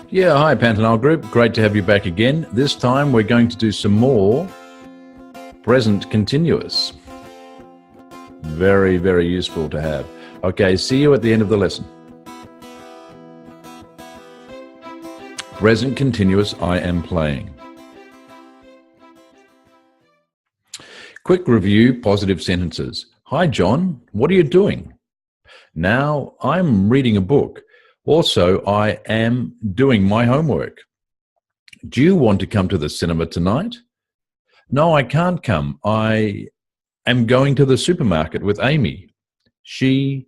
Yeah, hi Pantanal Group. Great to have you back again. This time we're going to do some more present continuous. Very, very useful to have. Okay, see you at the end of the lesson. Present continuous, I am playing. Quick review, positive sentences. Hi John, what are you doing? Now, I'm reading a book. Also, I am doing my homework. Do you want to come to the cinema tonight? No, I can't come. I am going to the supermarket with Amy. She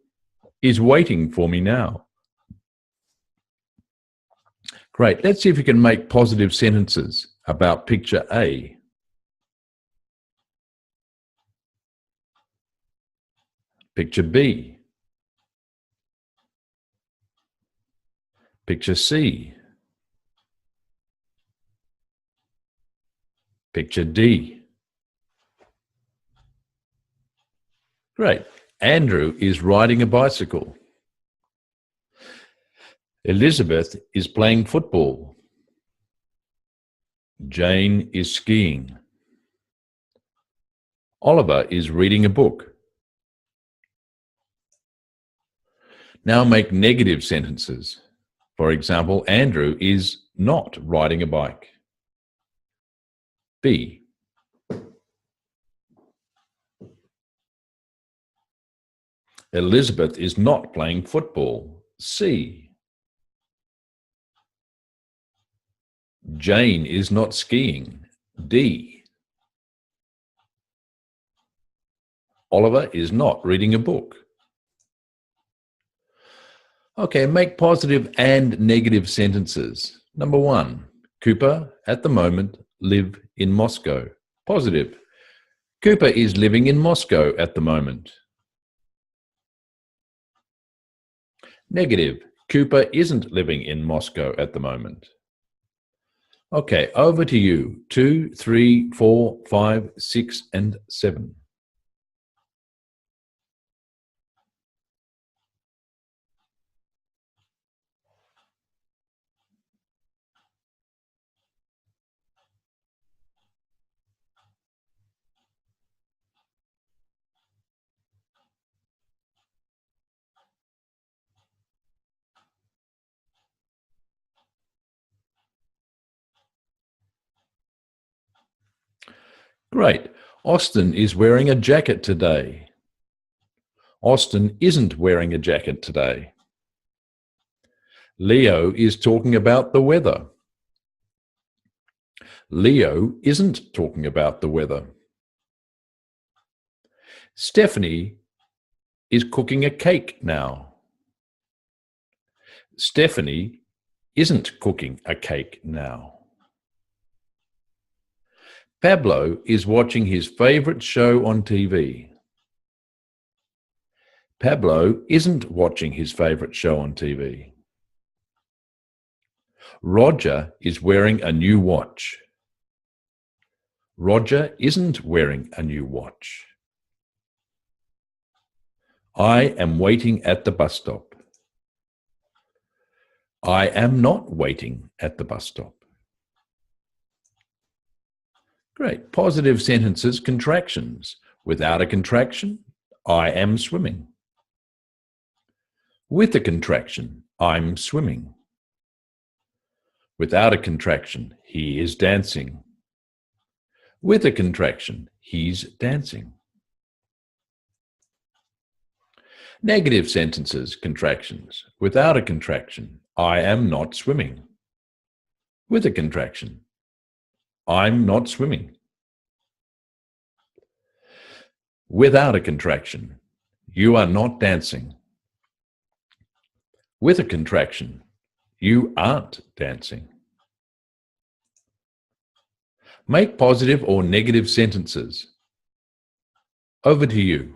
is waiting for me now. Great. Let's see if we can make positive sentences about picture A. Picture B. Picture C. Picture D. Great. Andrew is riding a bicycle. Elizabeth is playing football. Jane is skiing. Oliver is reading a book. Now make negative sentences. For example, Andrew is not riding a bike. B. Elizabeth is not playing football. C. Jane is not skiing. D. Oliver is not reading a book. Okay, make positive and negative sentences. Number 1, Cooper, at the moment, live in Moscow. Positive. Cooper is living in Moscow at the moment. Negative. Cooper isn't living in Moscow at the moment. Okay, over to you. 2, 3, 4, 5, 6, and 7. Great. Austin is wearing a jacket today. Austin isn't wearing a jacket today. Leo is talking about the weather. Leo isn't talking about the weather. Stephanie is cooking a cake now. Stephanie isn't cooking a cake now. Pablo is watching his favorite show on TV. Pablo isn't watching his favorite show on TV. Roger is wearing a new watch. Roger isn't wearing a new watch. I am waiting at the bus stop. I am not waiting at the bus stop. Great. Positive sentences, contractions. Without a contraction, I am swimming. With a contraction, I'm swimming. Without a contraction, he is dancing. With a contraction, he's dancing. Negative sentences, contractions. Without a contraction, I am not swimming. With a contraction, I'm not swimming. Without a contraction, you are not dancing. With a contraction, you aren't dancing. Make positive or negative sentences. Over to you.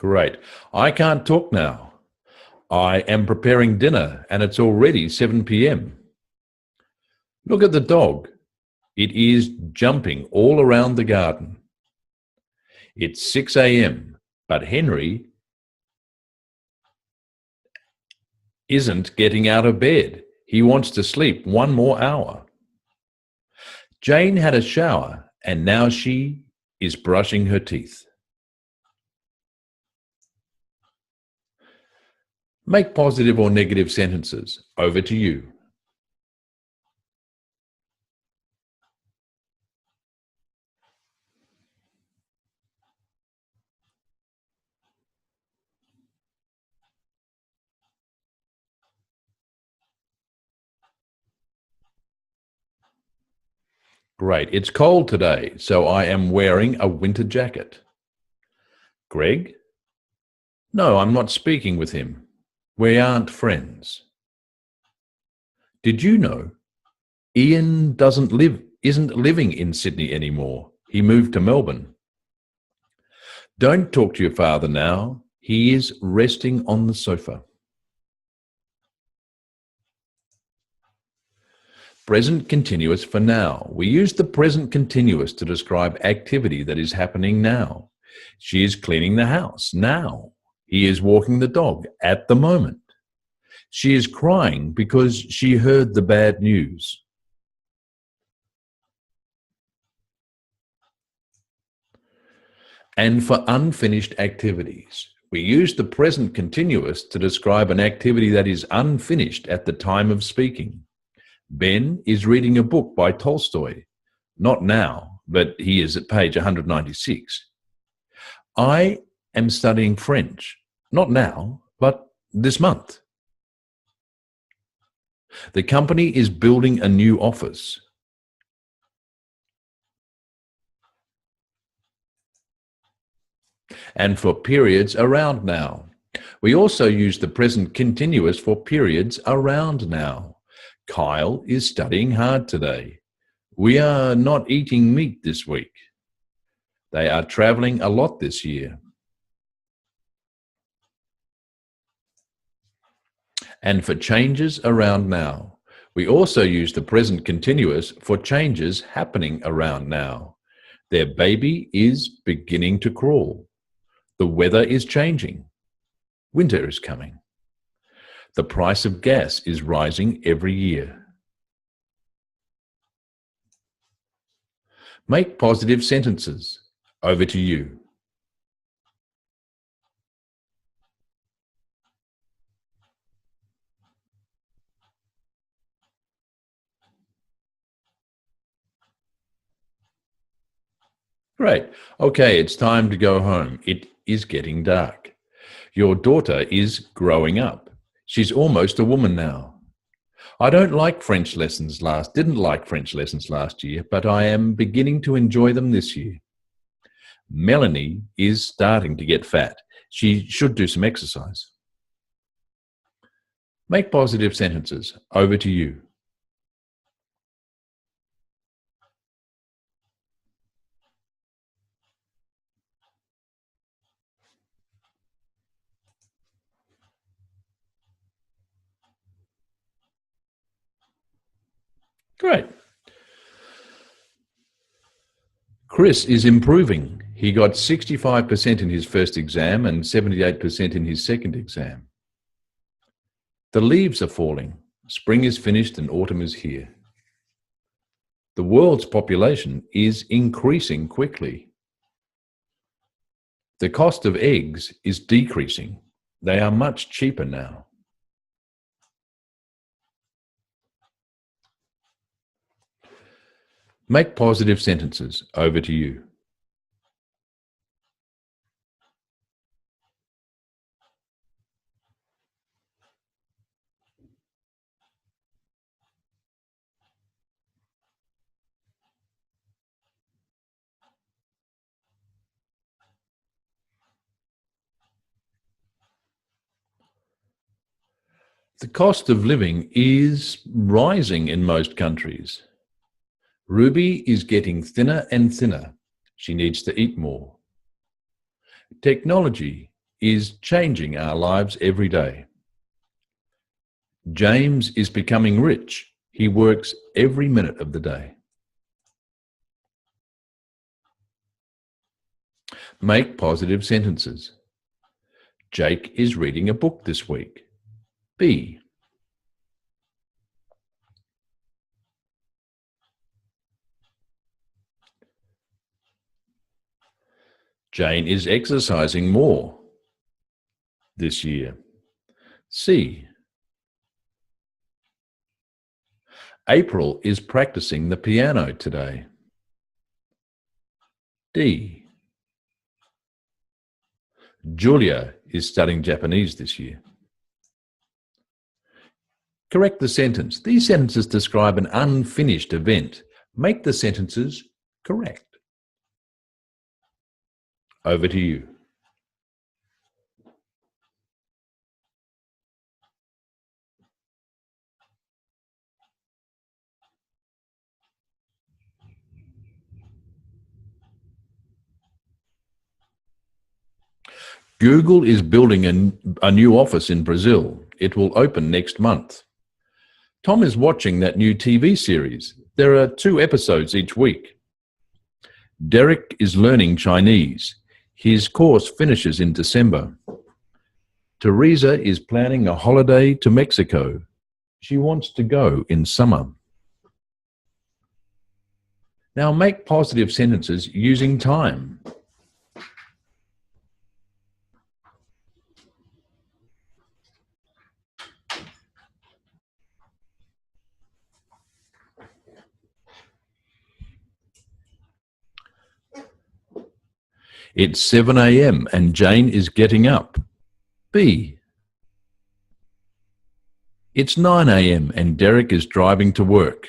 Great. I can't talk now. I am preparing dinner and it's already 7 p.m. Look at the dog. It is jumping all around the garden. It's 6 a.m., but Henry isn't getting out of bed. He wants to sleep one more hour. Jane had a shower and now she is brushing her teeth. Make positive or negative sentences. Over to you. Great. It's cold today, so I am wearing a winter jacket. Greg? No, I'm not speaking with him. We aren't friends. Did you know Ian isn't living in Sydney anymore? He moved to Melbourne. Don't talk to your father now. He is resting on the sofa. Present continuous for now. We use the present continuous to describe activity that is happening now. She is cleaning the house now. He is walking the dog at the moment. She is crying because she heard the bad news. And for unfinished activities, we use the present continuous to describe an activity that is unfinished at the time of speaking. Ben is reading a book by Tolstoy. Not now, but he is at page 196. I am studying French. Not now, but this month. The company is building a new office. And for periods around now. We also use the present continuous for periods around now. Kyle is studying hard today. We are not eating meat this week. They are traveling a lot this year. And for changes around now, we also use the present continuous for changes happening around now. Their baby is beginning to crawl. The weather is changing. Winter is coming. The price of gas is rising every year. Make positive sentences. Over to you. Great. Okay, it's time to go home. It is getting dark. Your daughter is growing up. She's almost a woman now. I didn't like French lessons last year, but I am beginning to enjoy them this year. Melanie is starting to get fat. She should do some exercise. Make positive sentences. Over to you. Great. Chris is improving. He got 65% in his first exam and 78% in his second exam. The leaves are falling. Spring is finished and autumn is here. The world's population is increasing quickly. The cost of eggs is decreasing. They are much cheaper now. Make positive sentences. Over to you. The cost of living is rising in most countries. Ruby is getting thinner and thinner. She needs to eat more. Technology is changing our lives every day. James is becoming rich. He works every minute of the day. Make positive sentences. Jake is reading a book this week. B. Jane is exercising more this year. C. April is practicing the piano today. D. Julia is studying Japanese this year. Correct the sentence. These sentences describe an unfinished event. Make the sentences correct. Over to you. Google is building a new office in Brazil. It will open next month. Tom is watching that new TV series. There are 2 episodes each week. Derek is learning Chinese. His course finishes in December. Teresa is planning a holiday to Mexico. She wants to go in summer. Now make positive sentences using time. It's 7 a.m. and Jane is getting up. B. It's 9 a.m. and Derek is driving to work.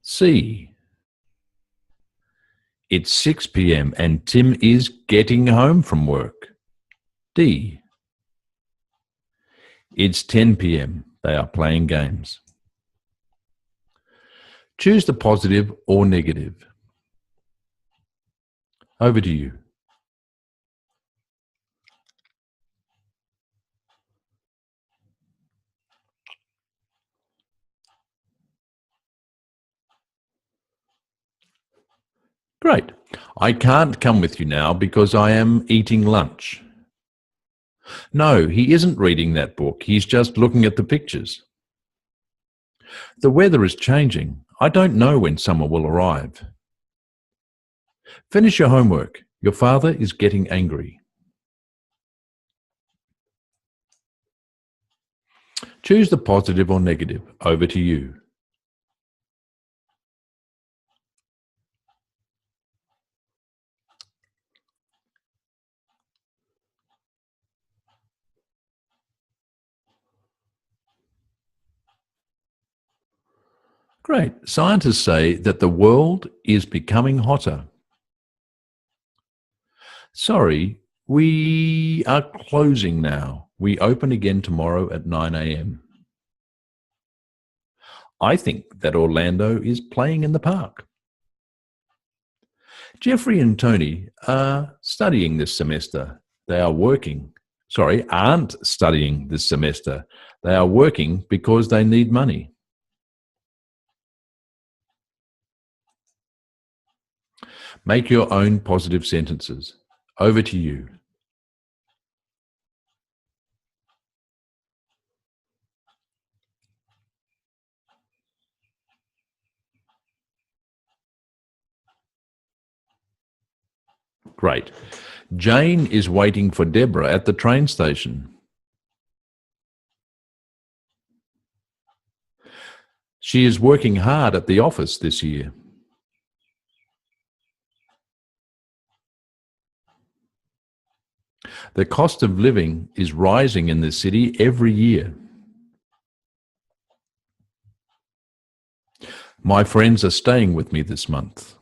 C. It's 6 p.m. and Tim is getting home from work. D. It's 10 p.m. They are playing games. Choose the positive or negative. Over to you. Great. I can't come with you now because I am eating lunch. No, he isn't reading that book. He's just looking at the pictures. The weather is changing. I don't know when summer will arrive. Finish your homework. Your father is getting angry. Choose the positive or negative. Over to you. Great. Scientists say that the world is becoming hotter. Sorry, we are closing now. We open again tomorrow at 9 a.m. I think that Orlando is playing in the park. Jeffrey and Tony are studying this semester. They are aren't studying this semester. They are working because they need money. Make your own positive sentences. Over to you. Great. Jane is waiting for Deborah at the train station. She is working hard at the office this year. The cost of living is rising in the city every year. My friends are staying with me this month.